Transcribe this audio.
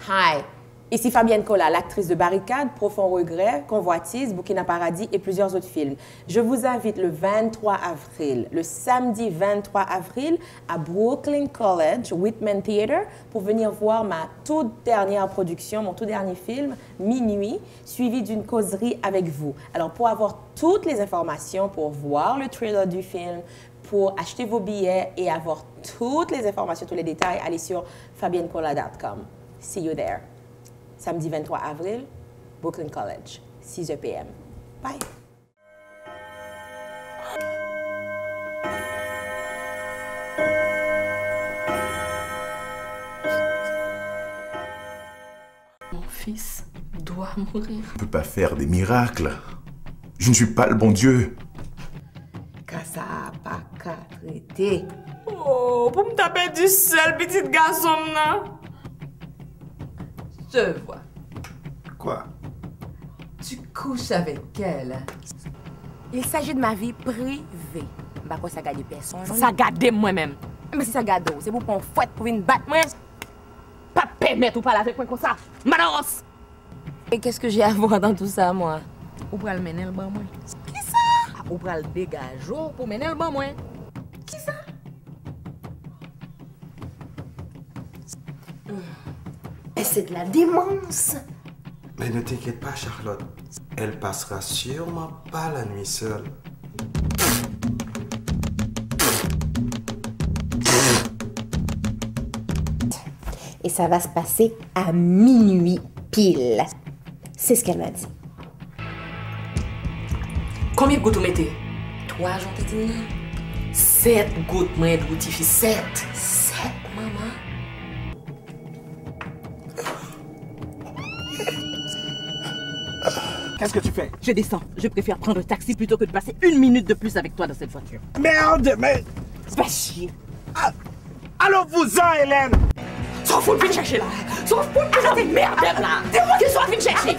Hi, ici Fabienne Cola, l'actrice de Barricade, Profond Regret, Convoitise, Burkina Paradis et plusieurs autres films. Je vous invite le 23 avril, le samedi 23 avril, à Brooklyn College, Whitman Theater, pour venir voir ma toute dernière production, mon tout dernier film, Minuit, suivi d'une causerie avec vous. Alors, pour avoir toutes les informations, pour voir le trailer du film, pour acheter vos billets et avoir toutes les informations, tous les détails, allez sur fabiennecola.com. See you there. Samedi 23 avril, Brooklyn College, 6h p.m. Bye. Mon fils doit mourir. Je ne peux pas faire des miracles. Je ne suis pas le bon Dieu. Quand ça n'a pas qu'à traiter. Oh, pour me taper du seul petit garçon, là. Je vois. Quoi? Tu couches avec elle. Il s'agit de ma vie privée. Bah quoi ça garde personne. Ça garde moi-même. Mais si ça garde, c'est pour qu'on fouette pour une batte moi. Pas permettre ou parler avec moi comme ça. Madaros! Et qu'est-ce que j'ai à voir dans tout ça, moi? Ou pral mener le ban moi. Qui ça? Ou pral dégager pour mener le ban moi. Qui ça? Mais c'est de la démence. Mais ne t'inquiète pas, Charlotte. Elle passera sûrement pas la nuit seule. Et ça va se passer à minuit pile. C'est ce qu'elle m'a dit. Combien de gouttes vous mettez? 3 j'en t'ai dit. 7 gouttes, moi, d'outifie. 7. 7, maman. Qu'est-ce que tu fais? Je descends. Je préfère prendre un taxi plutôt que de passer 1 minute de plus avec toi dans cette voiture. Merde, mais... Va chier. Allons-vous-en, Hélène! Sauf pour le chercher là. Sauf pour le chercher. Merde là. C'est moi qui suis en train de chercher.